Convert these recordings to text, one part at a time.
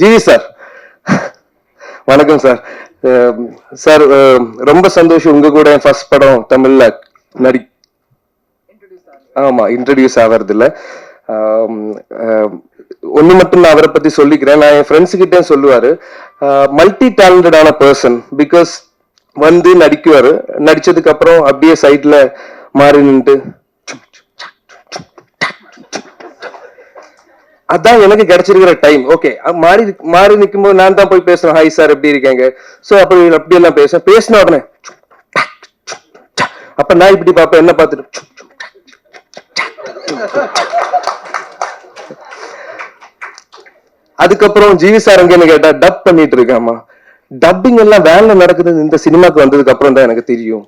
GV sir, வணக்கம் sir. Sir ரொம்ப சந்தோஷம் உங்க கூட ஃபர்ஸ்ட் படம் தமிழ்ல நடி ஆமா இன்ட்ரடியூஸ் ஆகிறது இல்ல. ஒண்ணு மட்டும் நான் அவரை பத்தி சொல்லிக்கிறேன். நான் என் ஃப்ரெண்ட்ஸ் கிட்டே சொல்லுவாரு, மல்டி டேலண்டடான பர்சன். பிகாஸ் வந்து நடிக்குவாரு, நடிச்சதுக்கு அப்புறம் அப்படியே சைட்ல மாறி நின்று அதான் எனக்கு கிடைச்சிருக்கிற டைம். ஓகே, மாறி மாறி நிற்கும்போது நான் தான் போய் பேசுறேன், ஹாய் சார் எப்படி இருக்காங்க. ஸோ அப்படி எல்லாம் பேசின உடனே அப்ப நான் இப்படி பார்ப்பேன், என்ன பார்த்துட்டு அதுக்கப்புறம் ஜிவி சார் அங்கன்னு கேட்டா டப் பண்ணிட்டு இருக்காமா. டப்பிங் எல்லாம் வேலை நடக்குது இந்த சினிமாக்கு வந்ததுக்கு அப்புறம் தான் எனக்கு தெரியும்.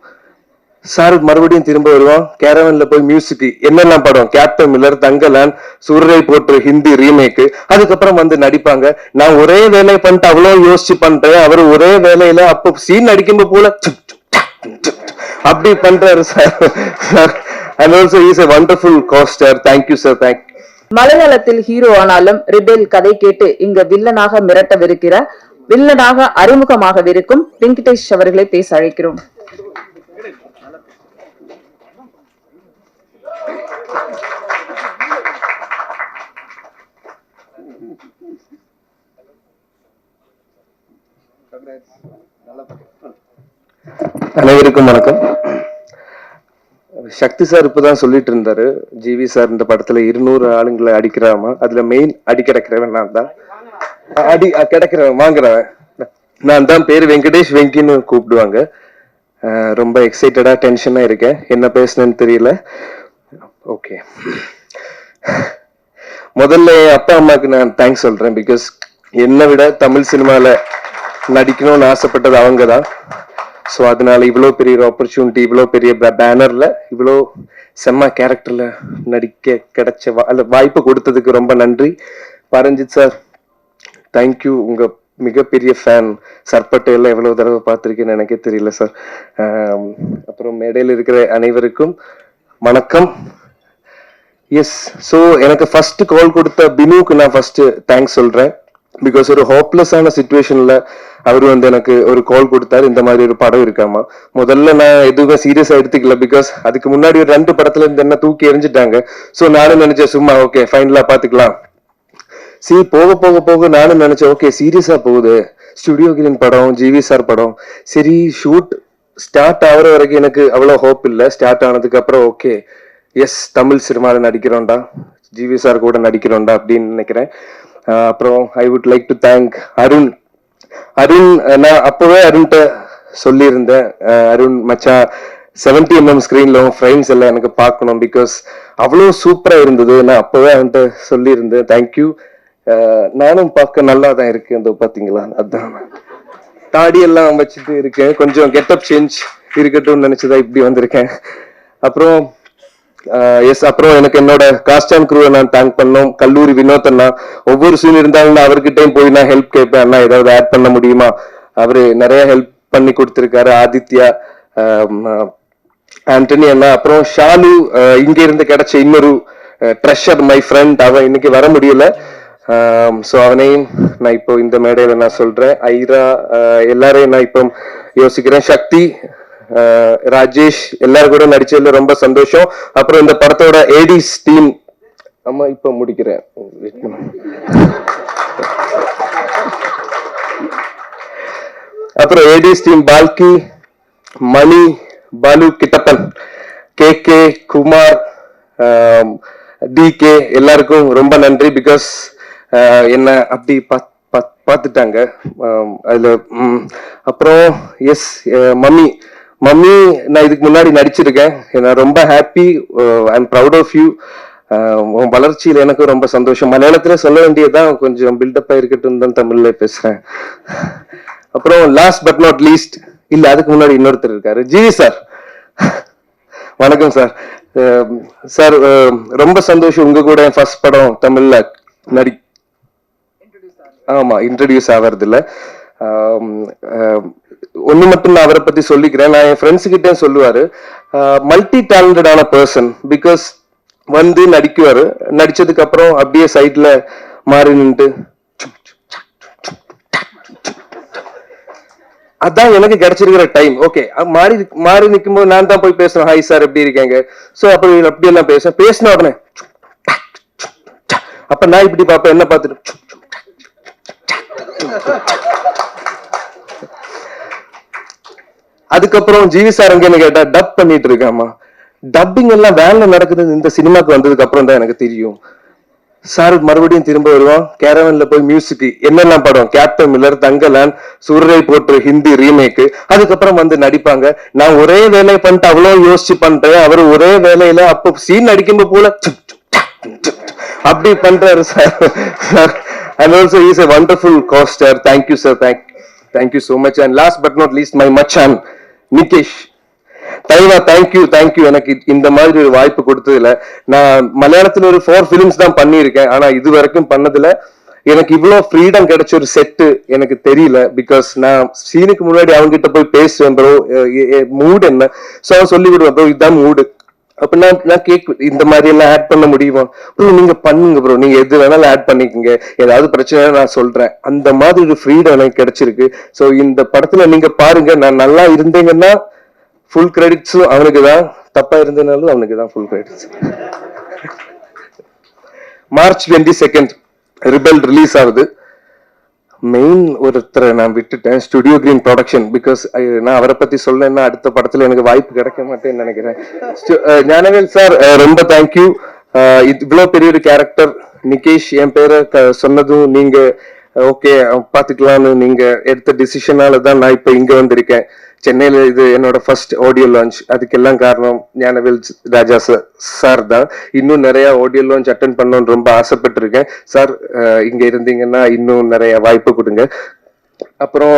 சார் மறுபடியும் திரும்ப வருவோம், கேரவன்ல போய் மியூசிக் என்னெல்லாம் படம், கேப்டன் மில்லர், தங்கலான், சூரரை போற்று ஹிந்தி ரீமேக்கு, அதுக்கப்புறம் வந்து நடிப்பாங்க. நான் ஒரே வேலையை பண்ணிட்டு அவ்வளவு யோசிச்சு பண்றேன், அவர் ஒரே வேலையில அப்போ சீன் அடிக்கும்போது போல அப்படி பண்றாரு sir. And also is a wonderful coaster. Thank you sir, thank. மலையாளத்தில் ஹீரோ ஆனாலும் ரிபேல் கதை கேட்டு இங்க வில்லனாக மிரட்டவிருக்கிற, வில்லனாக அறிமுகமாகவிருக்கும் வெங்கடேஷ் அவர்களை பேச அழைக்கிறோம். அனைவருக்கும் வணக்கம். சக்தி சார் இப்பதான் சொல்லிட்டு இருந்தாரு, ஜிவி சார் இந்த படத்துல 200 ஆளுங்களை அடிக்கிறாமா, அதுல மெயின் அடி கிடக்கிறவன் நான் தான். அடி கிடக்கிறவன் வாங்குறவன் நான் தான். பேரு வெங்கடேஷ், வெங்கின்னு கூப்பிடுவாங்க. ரொம்ப எக்ஸைட்டடா டென்ஷனா இருக்கேன், என்ன பேசணும்னு தெரியல. ஓகே, முதல்ல என் அப்பா அம்மாவுக்கு நான் தேங்க்ஸ் சொல்றேன். பிகாஸ் என்னை விட தமிழ் சினிமால நடிக்கணும்னு ஆசைப்பட்டது அவங்க தான். ஸோ அதனால இவ்வளோ பெரிய ஒரு ஆப்பர்ச்சுனிட்டி, இவ்வளோ பெரிய பேனர்ல இவ்வளோ செம்ம கேரக்டர்ல நடிக்க கிடைச்ச வாய்ப்பு கொடுத்ததுக்கு ரொம்ப நன்றி. பரஞ்சித் சார், தேங்க்யூ. உங்க மிகப்பெரிய ஃபேன். சர்பட்டையெல்லாம் எவ்வளவு தடவை பார்த்துருக்கேன்னு எனக்கே தெரியல சார். அப்புறம் மேடையில் இருக்கிற அனைவருக்கும் வணக்கம். எஸ், ஸோ எனக்கு ஃபர்ஸ்ட் கால் கொடுத்த பினுக்கு நான் ஃபர்ஸ்ட் தேங்க்ஸ் சொல்றேன். பிகாஸ் ஒரு ஹோப்லெஸ்ஸான சிச்சுவேஷன்ல அவர் வந்து எனக்கு ஒரு கால் கொடுத்தாரு, இந்த மாதிரி ஒரு படம் இருக்காமா. முதல்ல நான் எதுவுமே சீரியஸா எடுத்துக்கல, பிகாஸ் அதுக்கு முன்னாடி ஒரு 2 படத்துல இருந்து என்ன தூக்கி எரிஞ்சிட்டாங்க. ஸோ நானும் நினைச்சேன் சும்மா ஓகே ஃபைனலா பாத்துக்கலாம். போக போக போக நானும் நினைச்சேன் ஓகே சீரியஸா போகுது, ஸ்டுடியோ கிரீன் படம், ஜிவி சார் படம். சரி, ஷூட் ஸ்டார்ட் ஆகுற வரைக்கும் எனக்கு அவ்வளவு ஹோப் இல்லை. ஸ்டார்ட் ஆனதுக்கு அப்புறம் ஓகே எஸ் தமிழ் சினிமால நடிக்கிறோம்டா, ஜிவி சார் கூட நடிக்கிறோம்டா அப்படின்னு நினைக்கிறேன். அப்புறம் I would like to thank Arun. நான் அப்பவே அருண்கிட்ட சொல்லியிருந்தேன், அருண் மச்சா 70mm ஸ்கிரீன்ல ஃப்ரெண்ட்ஸ் எல்லாம் எனக்கு பார்க்கணும், பிகாஸ் அவ்வளோ சூப்பரா இருந்தது. நான் அப்பவே அவன்கிட்ட சொல்லியிருந்தேன். தேங்க்யூ. நானும் பார்க்க நல்லா தான் இருக்கு, இந்த பாத்தீங்களா, அதான் தாடி எல்லாம் வச்சுட்டு இருக்கேன், கொஞ்சம் கெட்டப் சேஞ்ச் இருக்கட்டும்னு நினைச்சுதான் இப்படி வந்திருக்கேன். அப்புறம் எஸ், அப்புறம் எனக்கு என்னோட காஸ்ட் அண்ட் க்ரூவை நான் தேங்க் பண்ணோம். கல்லூரி வினோத் அண்ணா, ஒவ்வொரு சீன் இருந்தாலும் நான் அவர்கிட்டையும் போய் நான் ஹெல்ப் கேட்பேன், அண்ணா ஏதாவது ஆட் பண்ண முடியுமா. அவரு நிறைய ஹெல்ப் பண்ணி கொடுத்திருக்காரு. ஆதித்யா, ஆண்டனி அண்ணா, அப்புறம் ஷாலு, இங்க இருந்து கிடைச்ச இன்னொரு ட்ரெஷர், மை ஃப்ரெண்ட். அவன் இன்னைக்கு வர முடியல, ஸோ அவனையும் நான் இப்போ இந்த மேடையில நான் சொல்றேன். ஐரா, எல்லாரையும் நான் இப்போ யோசிக்கிறேன். சக்தி, ராஜேஷ், எல்லாரும் கூட நடிச்சதுல ரொம்ப சந்தோஷம். அப்புறம் இந்த படத்தோட ஏடிஸ் டீம், ஆமா இப்ப முடிக்கிறேன். அப்புறம் ஏடிஸ் டீம் பால்கி, மணி, பாலு, கிட்டப்பன், கே குமார், DK, எல்லாருக்கும் ரொம்ப நன்றி. பிகாஸ் என்ன அப்படி பார்த்துட்டாங்க அதுல. அப்புறம் எஸ் மம்மி, நான் இதுக்கு முன்னாடி நடிச்சிருக்கேன், நான் ரொம்ப happy. I am proud of you. உன் வளர்ச்சியில் எனக்கு ரொம்ப சந்தோஷம். மலையாளத்துல சொல்ல வேண்டியதான், கொஞ்சம் பில்டப் ஆயிருக்கட்டும் தான் தமிழ்ல பேசுறேன். அப்புறம் லாஸ்ட் பட் நாட் லீஸ்ட், இல்ல அதுக்கு முன்னாடி இன்னொருத்தர் இருக்காரு, ஜிவி சார். வணக்கம் சார். சார் ரொம்ப சந்தோஷம் உங்க கூட ஃபர்ஸ்ட் படம் தமிழ்ல ஆமா இன்ட்ரடியூஸ் ஆகிறது இல்ல. ஒண்ணு மட்டும் நான் அவரை பத்தி சொல்லிக்கிறேன். நான் என் ஃப்ரெண்ட்ஸ் கிட்டே சொல்லுவாரு, மல்டி டேலண்டடான பர்சன். பிகாஸ் வந்து நடிக்குவாரு, நடிச்சதுக்கு அப்புறம் அப்படியே சைட்ல மாறி நின்று அதான் எனக்கு கிடைச்சிருக்கிற டைம். ஓகே, மாறி மாறி நிக்கும்போது நான் தான் போய் பேசுறேன், ஹாய் சார் எப்படி இருக்கீங்க, சோ அப்படி எல்லாம் பேசுறேன். பேசின உடனே அப்ப நான் இப்படி பாப்பேன், என்ன பார்த்துட்டு அதுக்கப்புறம் ஜிவி சார் அங்கன்னு கேட்டா டப் பண்ணிட்டு இருக்காமா. டப்பிங் எல்லாம் வேலை நடக்குது இந்த சினிமாக்கு வந்ததுக்கு அப்புறம் தான் எனக்கு தெரியும். சார் மறுபடியும் திரும்ப வருவோம், கேரவன்ல போய் மியூசிக் என்னெல்லாம் படம், கேப்டன் மில்லர், தங்கலான், சூரரை போற்று ஹிந்தி ரீமேக், அதுக்கப்புறம் வந்து நடிப்பாங்க. நான் ஒரே வேலையை பண்ணிட்டு அவ்வளவு யோசிச்சு பண்றேன், அவர் ஒரே வேலையில அப்ப சீன் அடிக்கும்போது போல அப்படி பண்றாரு sir. And also he is a wonderful co-star. Thank you sir, thank you so much. And last but not least my machan Nikesh. தைவா தேங்க்யூ எனக்கு இந்த மாதிரி ஒரு வாய்ப்பு கொடுத்ததுல. நான் மலையாளத்துல ஒரு 4 ஃபிலிம்ஸ் தான் பண்ணியிருக்கேன், ஆனா இது வரைக்கும் பண்ணதுல எனக்கு இவ்வளவு ஃப்ரீடம் கிடைச்ச ஒரு செட்டு எனக்கு தெரியல. பிகாஸ் நான் சீனுக்கு முன்னாடி அவங்க கிட்ட போய் பேசுவேன், ப்ரோ மூடு என்ன, சோ அவன் சொல்லி விடுவேன், ப்ரோ இதுதான் மூடு. அப்ப நான் இந்த மாதிரி எல்லாம் ஆட் பண்ண முடியுமா, ப்ரோ நீங்க பண்ணுங்க ப்ரோ, நீங்க எது வேணாலும் ஆட் பண்ணிக்கோங்க, ஏதாவது பிரச்சனை நான் சொல்றேன். அந்த மாதிரி ஒரு ஃப்ரீடம் எனக்கு கிடைச்சிருக்கு. சோ இந்த படத்துல நீங்க பாருங்க, நான் நல்லா இருந்தீங்கன்னா ஃபுல் கிரெடிட்ஸும் அவனுக்கு தான், தப்பா இருந்தனாலும் அவனுக்கு தான் full credits. March 22 rebel release ஆகுது. மெயின் ஒருத்தரை நான் விட்டுட்டேன், ஸ்டுடியோ கிரீன் ப்ரொடக்ஷன். பிகாஸ் நான் அவரை பத்தி சொல்லணும்னா அடுத்த படத்துல எனக்கு வாய்ப்பு கிடைக்க மாட்டேன்னு நினைக்கிறேன். ஞானவேல் சார் ரொம்ப தேங்க்யூ. இவ்வளவு பெரிய ஒரு கேரக்டர் நிகேஷ் என் பேரை சொன்னதும் நீங்க ஓகே பாத்துக்கலாம்னு நீங்க எடுத்த டிசிஷனால தான் நான் இப்ப இங்க வந்திருக்கேன். சென்னையில இது என்னோட ஃபர்ஸ்ட் ஆடியோ லான்ச். அதுக்கெல்லாம் காரணம் ஞானவேல் ராஜா சார் தான். இன்னும் நிறைய ஆடியோ லான்ச் அட்டென்ட் பண்ணணும்னு ரொம்ப ஆசைப்பட்டிருக்கேன். சார் இங்க இருந்தீங்கன்னா இன்னும் நிறைய வாய்ப்பு கொடுங்க. அப்புறம்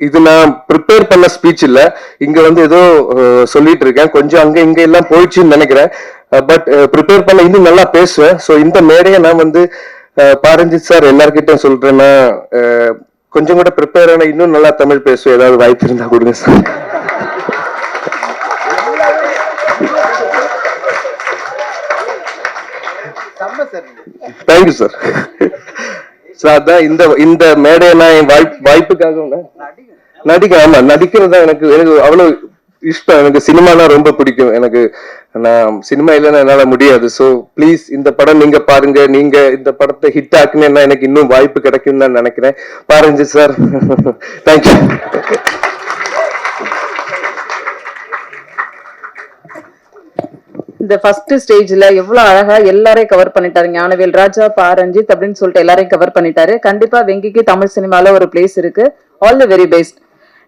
இது நான் ப்ரிப்பேர் பண்ண ஸ்பீச் இல்ல, இங்க வந்து ஏதோ சொல்லிட்டு இருக்கேன், கொஞ்சம் அங்க இங்க எல்லாம் போயிடுச்சுன்னு நினைக்கிறேன். பட் ப்ரிப்பேர் பண்ண இன்னும் நல்லா பேசுவேன். ஸோ இந்த மேடையை நான் வந்து பாரஞ்சித் சார் எல்லார்கிட்ட சொல்றேன்னா கொஞ்சம் கூட ப்ரிப்பேர் ஆன இன்னும் நல்லா தமிழ் பேசுவேன், ஏதாவது வாய்ப்பு இருந்தா கொடுங்க சார். Thank you sir. அதான் இந்த மேடையை நான் என் வாய்ப்புக்காக நடிக்கிறதா எனக்கு அவ்வளவு இஷ்டம். எனக்கு சினிமானா ரொம்ப பிடிக்கும். எனக்கு நான் சினிமா இல்லைன்னா என்னால முடியாது. ஸோ ப்ளீஸ் இந்த படம் நீங்க பாருங்க. நீங்க இந்த படத்தை ஹிட் ஆக்குனேன்னா எனக்கு இன்னும் வாய்ப்பு கிடைக்கும் தான் நினைக்கிறேன். பாருங்க சார். தேங்க்யூ. இந்த ஃபர்ஸ்ட் ஸ்டேஜ்ல எவ்வளவு அழகா எல்லாரையும் கவர் பண்ணிட்டாரு. ஞானவேல் ராஜா, பாரஞ்சித் அப்படின்னு சொல்லிட்டு எல்லாரையும் கவர் பண்ணிட்டாரு. கண்டிப்பா வெங்கிக்கு தமிழ் சினிமால ஒரு பிளேஸ் இருக்கு. All the very best.